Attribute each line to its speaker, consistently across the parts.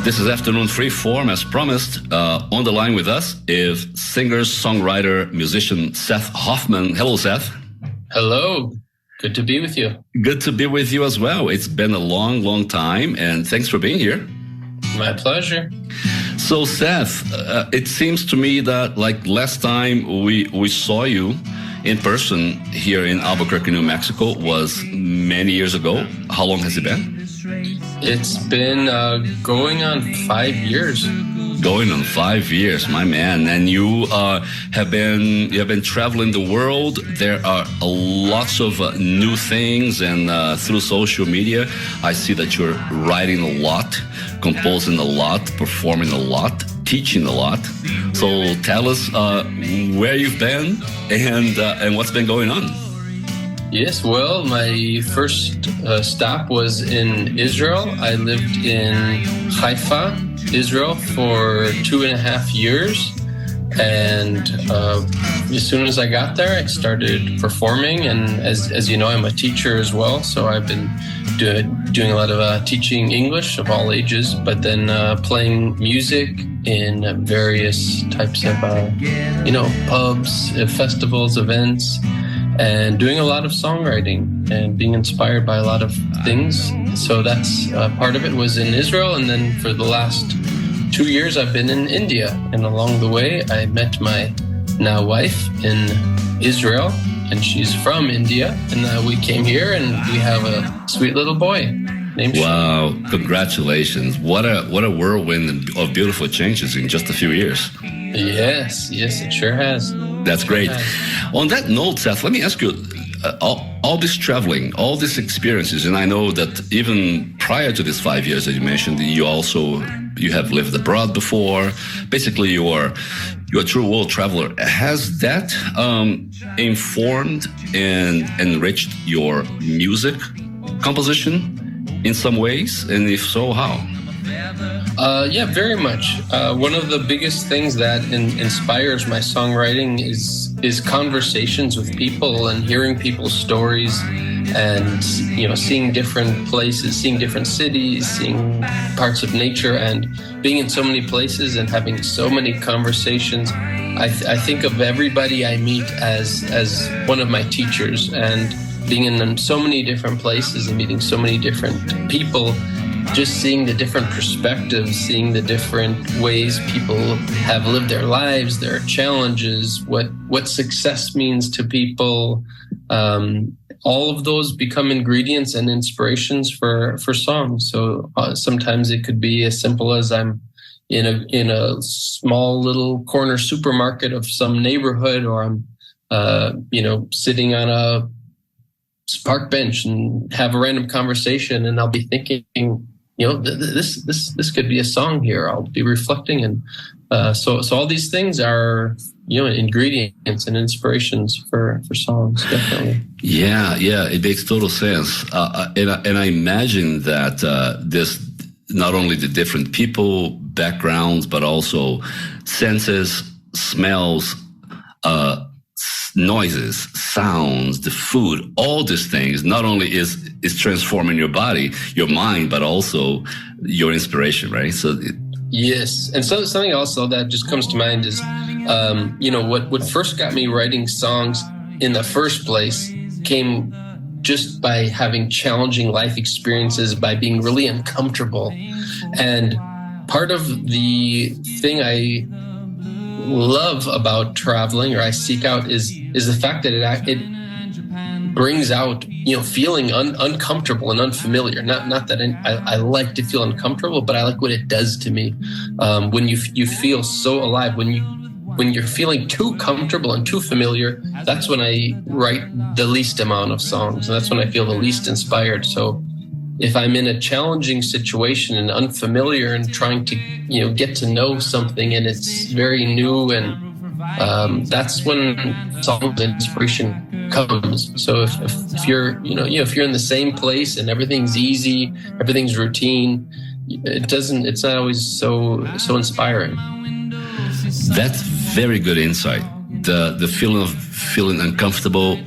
Speaker 1: This is Afternoon Freeform, as promised. On the line with us is singer, songwriter, musician Seth Hoffman. Hello, Seth.
Speaker 2: Hello. Good to be with you.
Speaker 1: Good to be with you as well. It's been a long, long time, and thanks for being here.
Speaker 2: My pleasure.
Speaker 1: So, Seth, it seems to me that like last time we saw you in person here in Albuquerque, New Mexico was many years ago. How long has it been?
Speaker 2: It's been going on 5 years.
Speaker 1: Going on 5 years, my man. And you have been traveling the world. There are lots of new things, and through social media, I see that you're writing a lot, composing a lot, performing a lot, teaching a lot. So tell us where you've been and what's been going on.
Speaker 2: Yes, well, my first stop was in Israel. I lived in Haifa, Israel, for 2.5 years. And as soon as I got there, I started performing. And as you know, I'm a teacher as well. So I've been doing a lot of teaching English of all ages, but then playing music in various types of, pubs, festivals, events, and doing a lot of songwriting and being inspired by a lot of things. So that's part of it was in Israel. And then for the last 2 years, I've been in India. And along the way, I met my now wife in Israel, and she's from India. And we came here, and we have a sweet little boy named
Speaker 1: Wow, congratulations. What a whirlwind of beautiful changes in just a few years.
Speaker 2: Yes, it sure has.
Speaker 1: That's great. On that note, Seth, let me ask you, all this traveling, all these experiences, and I know that even prior to these 5 years that you mentioned, you have lived abroad before. Basically, you're a true world traveler. Has that informed and enriched your music composition in some ways? And if so, how?
Speaker 2: Yeah, very much. One of the biggest things that inspires my songwriting is conversations with people and hearing people's stories, and seeing different places, seeing different cities, seeing parts of nature, and being in so many places and having so many conversations. I think of everybody I meet as one of my teachers, and being in so many different places and meeting so many different people. Just seeing the different perspectives, seeing the different ways people have lived their lives, their challenges, what success means to people. All of those become ingredients and inspirations for songs. So sometimes it could be as simple as I'm in a small little corner supermarket of some neighborhood, or I'm sitting on a park bench and have a random conversation, and I'll be thinking, this could be a song here. I'll be reflecting, and so all these things are ingredients and inspirations for songs. Definitely.
Speaker 1: Yeah, it makes total sense. And I imagine that this not only the different people, backgrounds, but also senses, smells, noises, sounds, the food, all these things not only is transforming your body, your mind, but also your inspiration, right? So
Speaker 2: yes. And so something also that just comes to mind is what first got me writing songs in the first place came just by having challenging life experiences, by being really uncomfortable. And part of the thing I love about traveling, or I seek out, is the fact that it brings out feeling uncomfortable and unfamiliar. Not that I like to feel uncomfortable, but I like what it does to me when you feel so alive. When you're feeling too comfortable and too familiar, that's when I write the least amount of songs, and that's when I feel the least inspired. So if I'm in a challenging situation and unfamiliar and trying to, get to know something, and it's very new, and that's when song inspiration comes. So if you're, if you're in the same place and everything's easy, everything's routine, it's not always so inspiring.
Speaker 1: That's very good insight. The feeling of feeling uncomfortable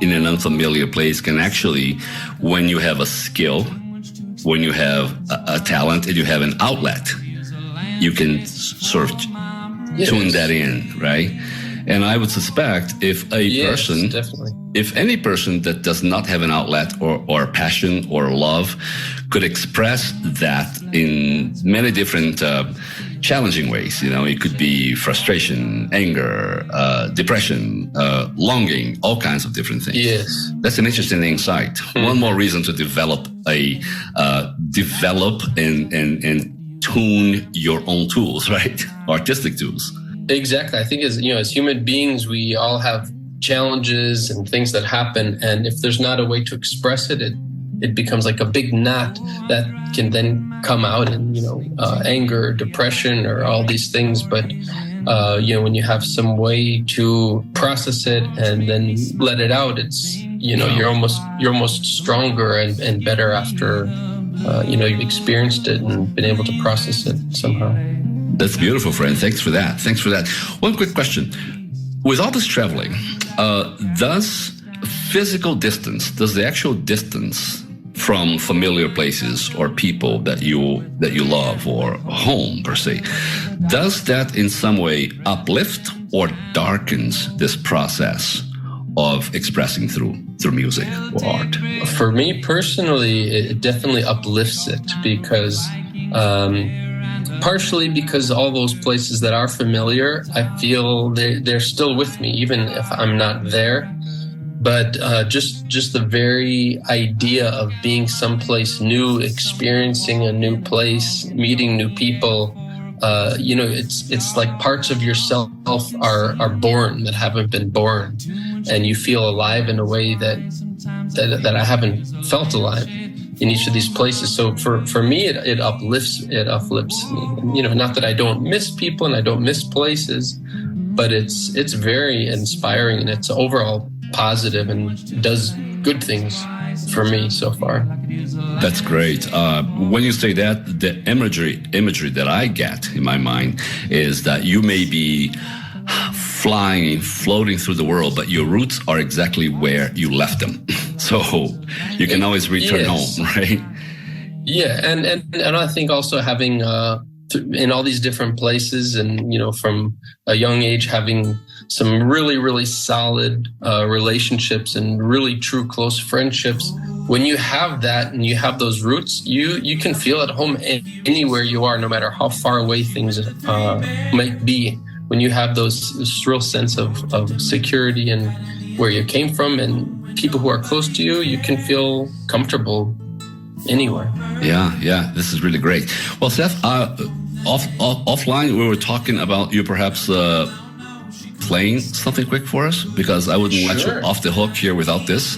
Speaker 1: in an unfamiliar place can actually, when you have a skill, when you have a talent and you have an outlet, you can sort of tune that in, right? And I would suspect if any person that does not have an outlet or passion or love could express that in many different challenging ways, it could be frustration, anger, depression, longing, all kinds of different things.
Speaker 2: Yes.
Speaker 1: That's an interesting insight. One more reason to develop and tune your own tools, right? Artistic tools.
Speaker 2: Exactly. I think as human beings, we all have challenges and things that happen. And if there's not a way to express it, it becomes like a big knot that can then come out in, anger, depression, or all these things. But, when you have some way to process it and then let it out, it's, you're almost stronger and better after, you've experienced it and been able to process it somehow.
Speaker 1: That's beautiful, friend. Thanks for that. One quick question. With all this traveling, does the actual distance from familiar places or people that you love or home per se, does that in some way uplift or darkens this process of expressing through music or art?
Speaker 2: For me personally, it definitely uplifts it because partially because all those places that are familiar, I feel they're still with me, even if I'm not there. But just the very idea of being someplace new, experiencing a new place, meeting new people, it's like parts of yourself are born that haven't been born, and you feel alive in a way that I haven't felt alive in each of these places. So for me, it uplifts me. Not that I don't miss people and I don't miss places, but it's very inspiring and it's overall positive and does good things for me so far.
Speaker 1: That's great. When you say that, the imagery that I get in my mind is that you may be flying, floating through the world, but your roots are exactly where you left them. So you can always return home, right?
Speaker 2: Yeah, and I think also having in all these different places and, from a young age, having some really, really solid relationships and really true close friendships. When you have that and you have those roots, you can feel at home anywhere you are, no matter how far away things might be. When you have this real sense of security and where you came from and people who are close to you, you can feel comfortable anywhere.
Speaker 1: Yeah, this is really great. Well, Seth, offline, we were talking about you perhaps playing something quick for us, because I wouldn't let you off the hook here without this.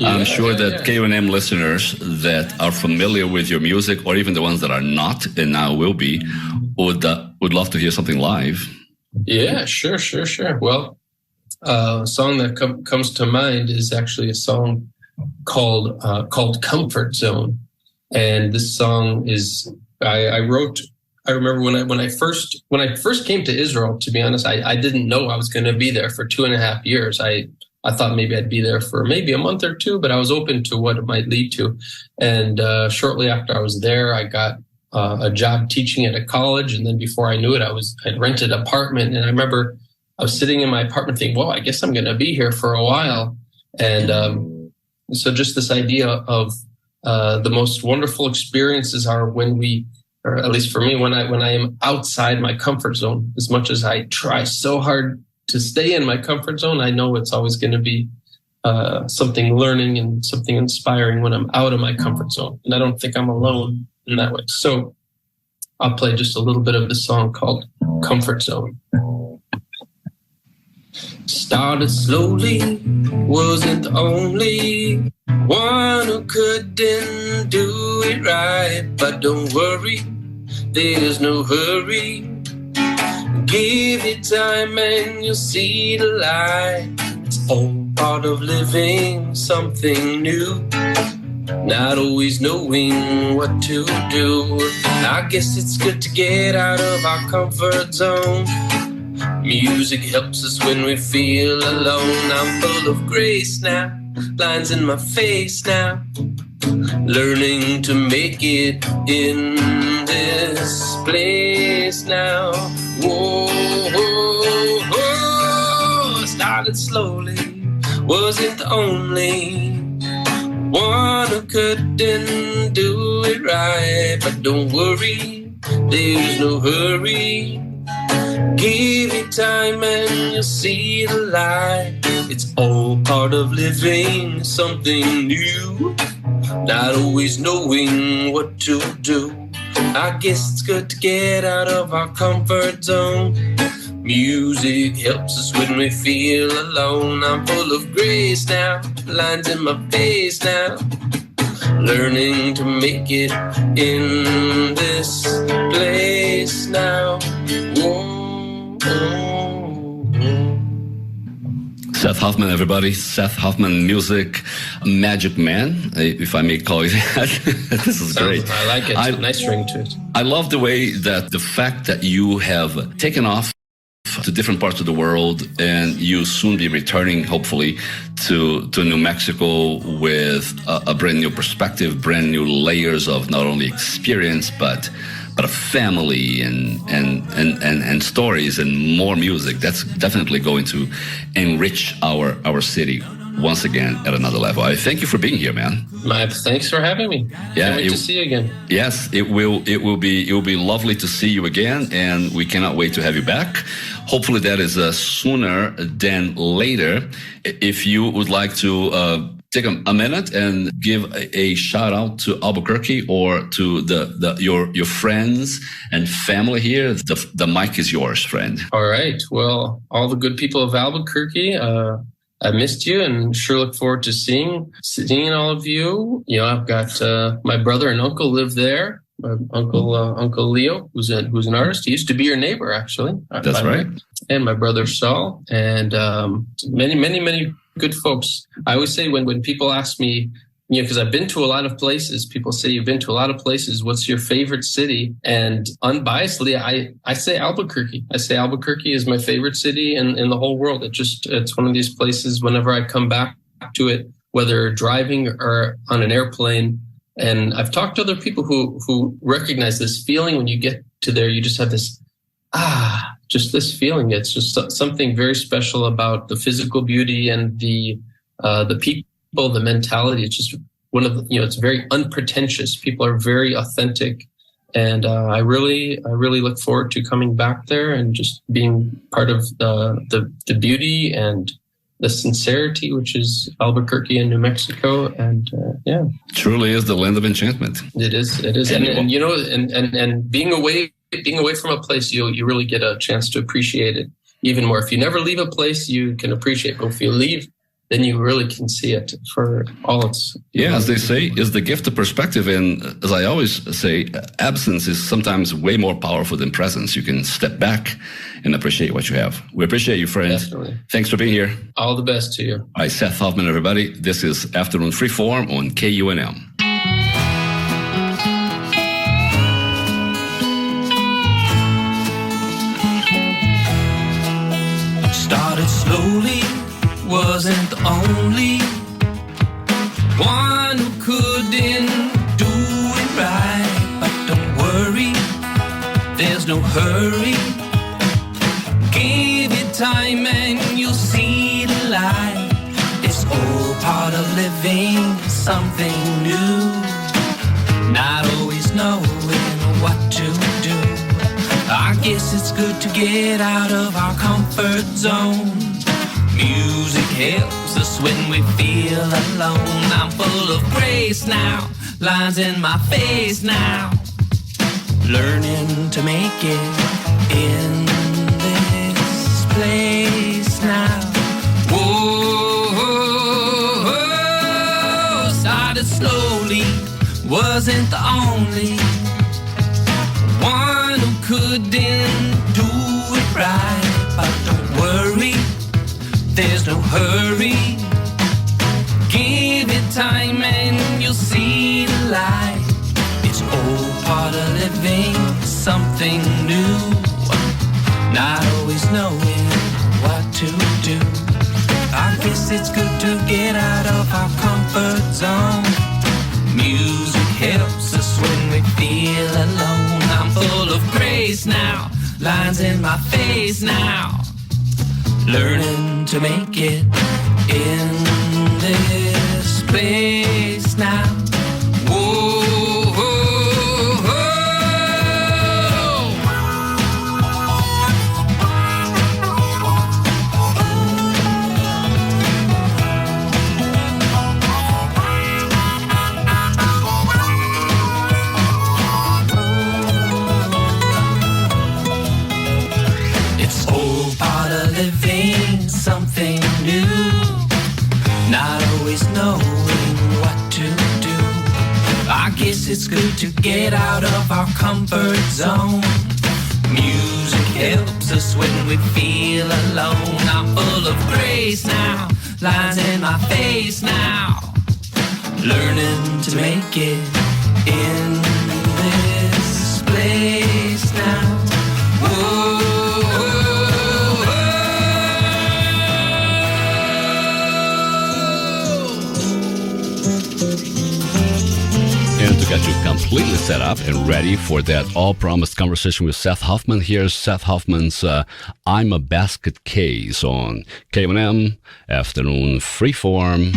Speaker 1: I'm sure that KUNM listeners that are familiar with your music, or even the ones that are not and now will be, would love to hear something live.
Speaker 2: Yeah, sure. Well, a song that comes to mind is actually a song called Comfort Zone. And this song is, I remember when I first came to Israel, to be honest, I didn't know I was going to be there for 2.5 years. I thought maybe I'd be there for maybe a month or two, but I was open to what it might lead to. And shortly after I was there, I got a job teaching at a college. And then before I knew it, I'd rented an apartment. And I remember I was sitting in my apartment thinking, well, I guess I'm going to be here for a while. And so just this idea of the most wonderful experiences are when we, or at least for me, when I am outside my comfort zone. As much as I try so hard to stay in my comfort zone, I know it's always going to be something learning and something inspiring when I'm out of my comfort zone. And I don't think I'm alone in that way. So I'll play just a little bit of the song called Comfort Zone. Started slowly, wasn't the only one who couldn't do it right. But don't worry, there's no hurry. Give it time and you'll see the light. It's all part of living something new. Not always knowing what to do. I guess it's good to get out of our comfort zone. Music helps us when we feel alone. I'm full of grace now, lines in my face now. learning to make it in this place now. Whoa, whoa, whoa. Started slowly, wasn't the only one who couldn't do it right. But don't worry, there's no hurry. Give it time and you'll see the light. It's all part of living something new, not always knowing what to do. I guess it's good to get out of our comfort zone. Music helps us when we feel alone. I'm full of grace now, lines in my face now, learning to make it in this place now. Whoa.
Speaker 1: Seth Hoffman, everybody. Seth Hoffman, music magic man, if I may call you that. This is great.
Speaker 2: I like it. It's a nice ring to it.
Speaker 1: I love the way that the fact that you have taken off to different parts of the world, and you soon be returning, hopefully, to New Mexico with a brand new perspective, brand new layers of not only experience, but a family and stories and more music. That's definitely going to enrich our city once again at another level. I thank you for being here, man.
Speaker 2: Thanks for having me.
Speaker 1: Yeah,
Speaker 2: Can't wait to see you again.
Speaker 1: Yes, it will be lovely to see you again, and we cannot wait to have you back. Hopefully that is sooner than later. If you would like to take a minute and give a shout out to Albuquerque or to your friends and family here. The mic is yours, friend.
Speaker 2: All right. Well, all the good people of Albuquerque, I missed you and sure look forward to seeing all of you. You know, I've got my brother and uncle live there. My Uncle Leo, who's an artist. He used to be your neighbor, actually.
Speaker 1: That's right.
Speaker 2: And my brother Saul, and many good folks. I always say when people ask me, you know, because I've been to a lot of places, people say, you've been to a lot of places, what's your favorite city? And unbiasedly, I say Albuquerque. I say Albuquerque is my favorite city in the whole world. It's one of these places, whenever I come back to it, whether driving or on an airplane. And I've talked to other people who recognize this feeling when you get to there, you just have this, just this feeling. It's just something very special about the physical beauty and the people, the mentality. It's just one of the, you know, it's very unpretentious. People are very authentic. And I really look forward to coming back there and just being part of the beauty and the sincerity, which is Albuquerque and New Mexico. And yeah.
Speaker 1: Truly is the land of enchantment.
Speaker 2: It is. And you know, and being away from a place, you really get a chance to appreciate it even more. If you never leave a place, you can appreciate it. But if you leave, then you really can see it for all its...
Speaker 1: Yeah, as they say, is the gift of perspective. And as I always say, absence is sometimes way more powerful than presence. You can step back and appreciate what you have. We appreciate you, friend.
Speaker 2: Definitely.
Speaker 1: Thanks for being here.
Speaker 2: All the best to you.
Speaker 1: All right, Seth Hoffman, everybody. This is Afternoon Freeform on KUNM.
Speaker 3: Started slowly, wasn't the only one who couldn't do it right. But don't worry, there's no hurry. Give it time and you'll see the light. It's all part of living something new, not always knowing what to do. I guess it's good to get out of our comfort zone. Music helps us when we feel alone. I'm full of grace now, lines in my face now, learning to make it in this place now. Whoa, started slowly, wasn't the only one who couldn't do it right. But don't worry, there's no hurry. Give it time and you'll see the light. It's all part of living something new, not always knowing what to do. I guess it's good to get out of our comfort zone. grace now. Lines in my face now. Learning to make it in this place now. Whoa, whoa, whoa. It's all part of living something new. Not always knowing what to do. I guess it's good to get out of our comfort zone. Music helps us when we feel alone. I'm full of grace now. Lines in my face now. Learning to make it in this place now. Whoa.
Speaker 1: And to get you completely set up and ready for that all-promised conversation with Seth Hoffman, here's Seth Hoffman's I'm a Basket Case on KUNM Afternoon Freeform.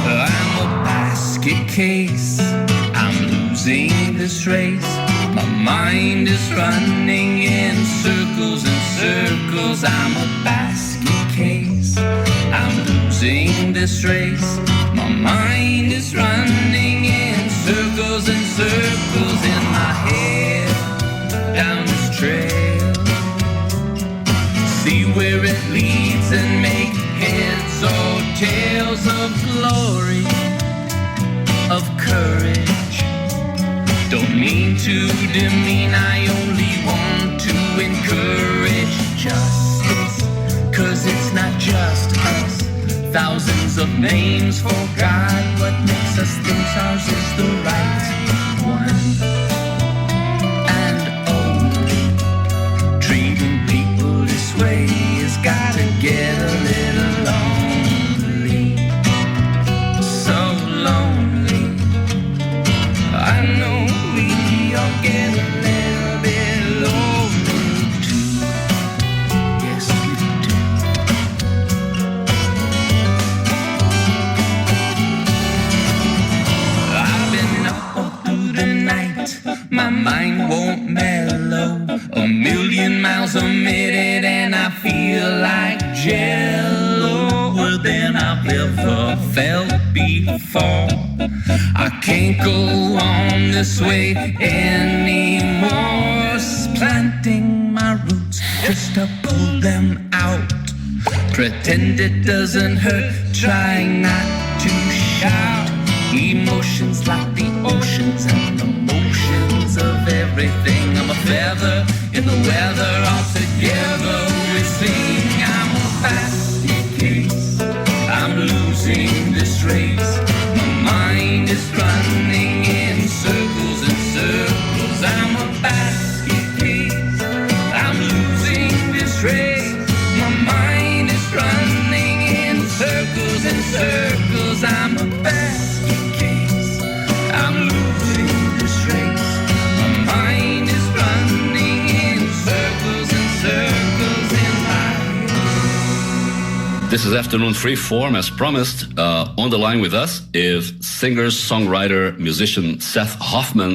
Speaker 3: I'm a basket case. I'm losing this race. My mind is running in circles and circles. I'm a basket case. I'm losing this race. My mind is running in circles and circles in my head down this trail. See where it leads and make heads or tails of glory, of courage. Don't mean to demean, I only want to encourage justice. Cause it's not just us. Thousands of names for God. What makes us think ours is the right one and only. Treating people this way has gotta get a little lonely. So lonely. I know we all get a little bit lonely too. Yes, we do. I've been up all through the night. My mind won't mellow. A million miles a minute and I feel like jello. More than I've ever felt before. I can't go on this way anymore. Planting my roots just to pull them out. Pretend it doesn't hurt, trying not to shout. Emotions like the oceans and the motions of everything. I'm a feather in the weather, all together we sing. I'm a basket case. I'm losing this race. My mind is running in circles and circles. I'm a basket case. I'm losing this race. My mind is running in circles and circles. I'm a basket case. I'm losing this race. My mind is running in circles and circles in my head.
Speaker 1: This is Afternoon Freeform, as promised. On the line with us is singer, songwriter, musician Seth Hoffman.